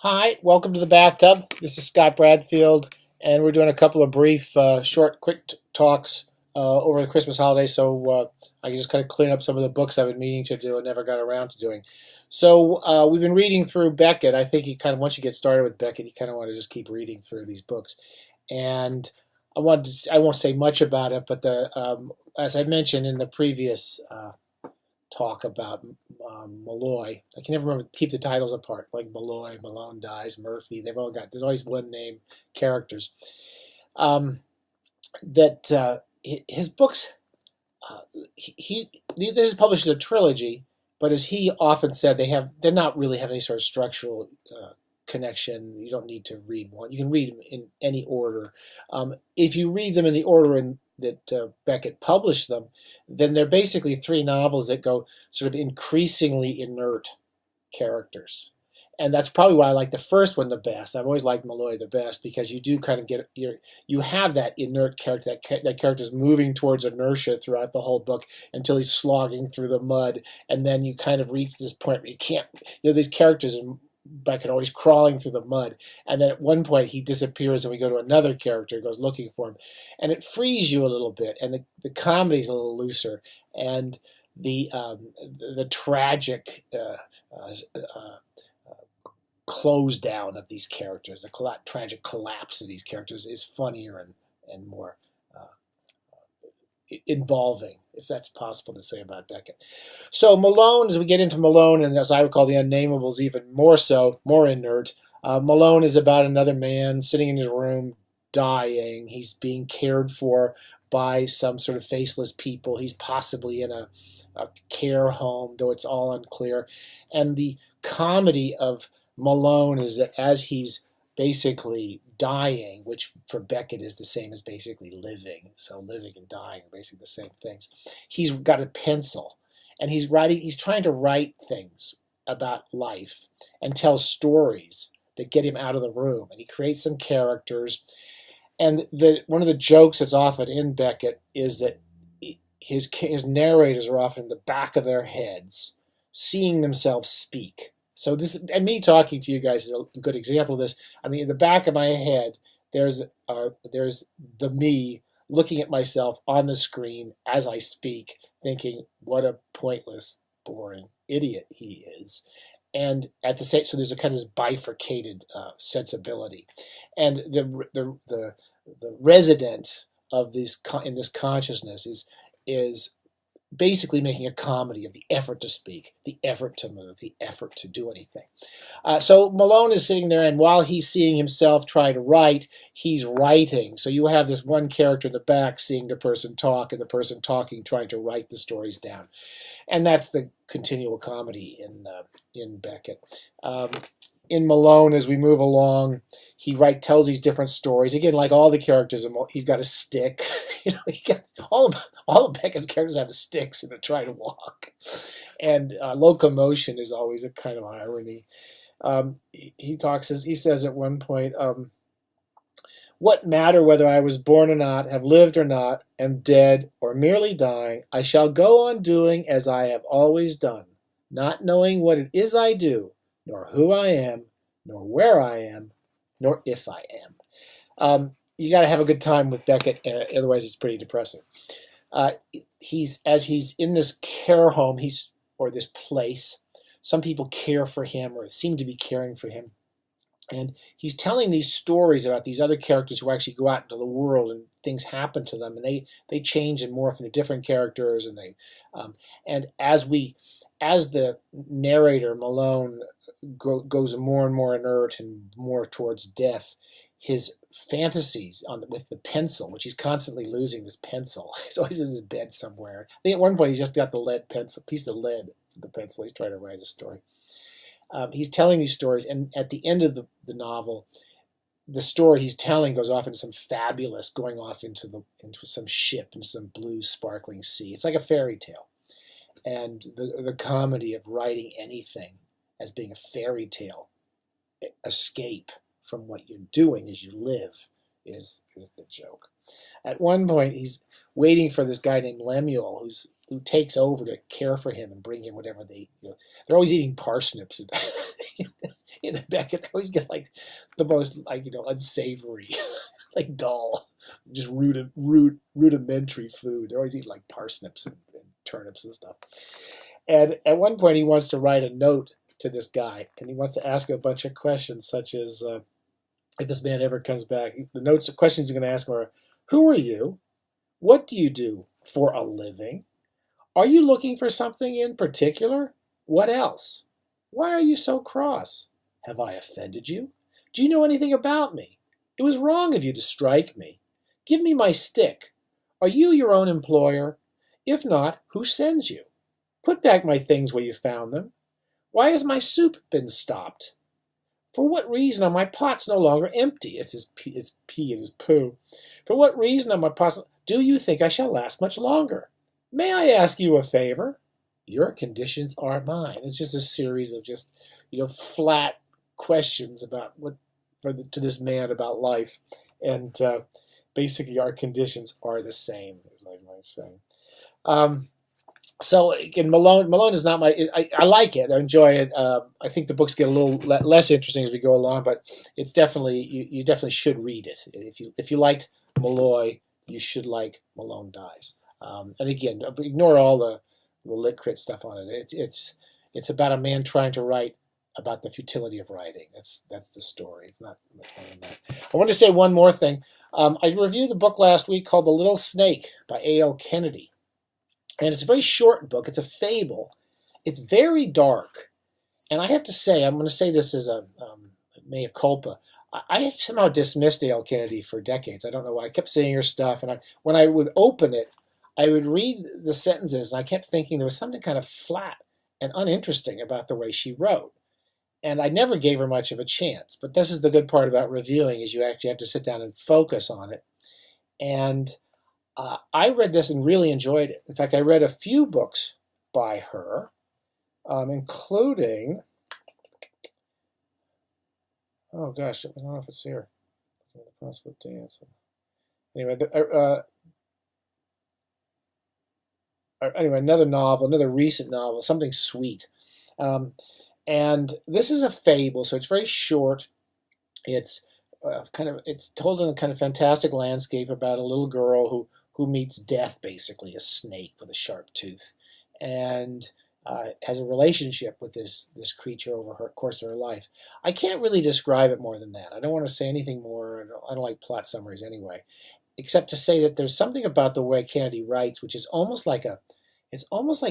Hi, welcome to the Bathtub. This is Scott Bradfield, and we're doing a couple of brief, short, quick talks over the Christmas holiday. So I can just kind of clean up some of the books I've been meaning to do and never got around to doing. So we've been reading through Beckett. I think you kind of once you get started with Beckett, you kind of want to just keep reading through these books. And I won't say much about it, but as I mentioned in the previous talk about Malloy. I can never remember, keep the titles apart, like Malloy, Malone dies, Murphy. There's always one name characters. That his books, this is published as a trilogy, but as he often said, they're not really have any sort of structural connection. You don't need to read one. You can read them in any order. If you read them in the order that Beckett published them, then they're basically three novels that go sort of increasingly inert characters. And that's probably why I like the first one the best. I've always liked Malloy the best because you do kind of you have that inert character, that character's moving towards inertia throughout the whole book until he's slogging through the mud, and then you kind of reach this point where you can't, these characters are Beckett always crawling through the mud, and then at one point he disappears and we go to another character who goes looking for him, and it frees you a little bit, and the comedy's a little looser, and the tragic close down of these characters, the tragic collapse of these characters is funnier and more involving, if that's possible to say about Beckett. So Malone, as we get into Malone, and as I would call the Unnamables even more so, more inert, Malone is about another man sitting in his room dying. He's being cared for by some sort of faceless people. He's possibly in a care home, though it's all unclear. And the comedy of Malone is that as he's basically dying, which for Beckett is the same as basically living. So living and dying are basically the same things. He's got a pencil and he's trying to write things about life and tell stories that get him out of the room. And he creates some characters. And one of the jokes that's often in Beckett is that his narrators are often in the back of their heads, seeing themselves speak. So this, and me talking to you guys is a good example of this. I mean, in the back of my head, there's the me looking at myself on the screen as I speak, thinking, what a pointless, boring idiot he is. And at the same, so there's a kind of bifurcated sensibility, and the resident of this in this consciousness is basically making a comedy of the effort to speak, the effort to move, the effort to do anything. So Malone is sitting there, and while he's seeing himself try to write, he's writing. So you have this one character in the back seeing the person talk, and the person talking trying to write the stories down. And that's the continual comedy in Beckett. In Malone, as we move along, he tells these different stories. Again, like all the characters, he's got a stick. All of Beckett's characters have sticks and they're trying to walk. And locomotion is always a kind of irony. He says at one point, what matter whether I was born or not, have lived or not, am dead or merely dying, I shall go on doing as I have always done, not knowing what it is I do, nor who I am, nor where I am, nor if I am. You got to have a good time with Beckett, otherwise it's pretty depressing. He's in this care home, or this place. Some people care for him, or seem to be caring for him, and he's telling these stories about these other characters who actually go out into the world and things happen to them, and they change and morph into different characters, and as the narrator Malone goes more and more inert and more towards death, his fantasies with the pencil, which he's constantly losing this pencil. He's always in his bed somewhere. I think at one point he's just got the lead pencil, piece of lead for the pencil. He's trying to write a story. He's telling these stories, and at the end of the novel, the story he's telling goes off into some fabulous, going off into some ship, into some blue sparkling sea. It's like a fairy tale. And the comedy of writing anything as being a fairy tale escape from what you're doing as you live is the joke. At one point, he's waiting for this guy named Lemuel, who takes over to care for him and bring him whatever they're always eating parsnips. And in Beckett always get like the most like unsavory, like dull, just rudimentary food. They're always eating like parsnips and turnips and stuff. And at one point, he wants to write a note to this guy, and he wants to ask him a bunch of questions, such as if this man ever comes back, the questions he's going to ask him are, "Who are you? What do you do for a living? Are you looking for something in particular? What else? Why are you so cross? Have I offended you? Do you know anything about me? It was wrong of you to strike me. Give me my stick. Are you your own employer? If not, who sends you? Put back my things where you found them. Why has my soup been stopped? For what reason are my pots no longer empty?" It's his pee and his poo. "For what reason are my pots... Do you think I shall last much longer? May I ask you a favor? Your conditions are mine." It's just a series of just, flat questions about to this man about life. And basically our conditions are the same, as I might say. So again, Malone is not I like it. I enjoy it. I think the books get a little less interesting as we go along, but it's definitely you definitely should read it. If you liked Malloy, you should like Malone Dies. And again, ignore all the lit crit stuff on it. It's about a man trying to write about the futility of writing. That's the story. It's not much more than that. I want to say one more thing. I reviewed a book last week called The Little Snake by A.L. Kennedy. And it's a very short book. It's a fable. It's very dark. And I have to say, I'm going to say this as a mea culpa. I have somehow dismissed A.L. Kennedy for decades. I don't know why. I kept seeing her stuff. And when I would open it, I would read the sentences, and I kept thinking there was something kind of flat and uninteresting about the way she wrote. And I never gave her much of a chance. But this is the good part about reviewing, is you actually have to sit down and focus on it. And I read this and really enjoyed it. In fact, I read a few books by her, including, oh gosh, I don't know if it's here. The Possible Dance. Anyway, another novel, another recent novel, something sweet. And this is a fable, so it's very short. It's it's told in a kind of fantastic landscape about a little girl who meets death, basically, a snake with a sharp tooth, and has a relationship with this creature over her course of her life. I can't really describe it more than that. I don't want to say anything more. I don't like plot summaries anyway, except to say that there's something about the way Kennedy writes, which is almost like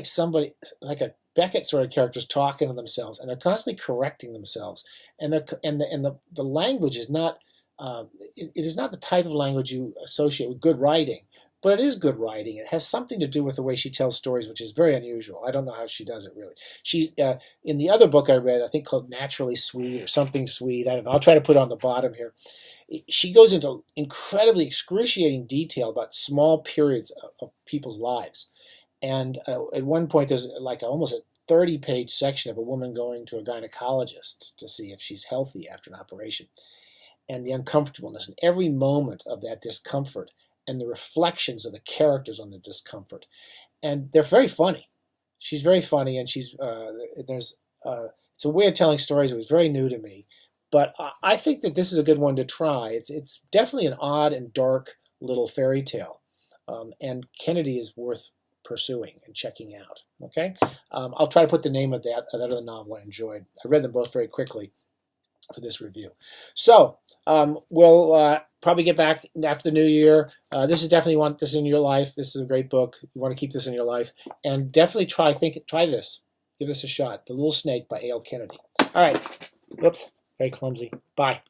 somebody, like a Beckett sort of characters talking to themselves, and they're constantly correcting themselves, and the language is not it is not the type of language you associate with good writing. But it is good writing. It has something to do with the way she tells stories, which is very unusual. I don't know how she does it, really. She's in the other book I read, I think called Naturally Sweet or Something Sweet. I don't know. I'll try to put it on the bottom here. She goes into incredibly excruciating detail about small periods of people's lives. And at one point, there's like almost a 30-page section of a woman going to a gynecologist to see if she's healthy after an operation. And the uncomfortableness and every moment of that discomfort, and the reflections of the characters on the discomfort. And they're very funny. She's very funny, and it's a way of telling stories that was very new to me. But I think that this is a good one to try. It's definitely an odd and dark little fairy tale. And Kennedy is worth pursuing and checking out. Okay? I'll try to put the name of that other novel I enjoyed. I read them both very quickly for this review. So, we'll probably get back after the new year. This is definitely, you want this in your life. This is a great book. You want to keep this in your life. And definitely try this. Give this a shot. The Little Snake by A.L. Kennedy. All right. Whoops. Very clumsy. Bye.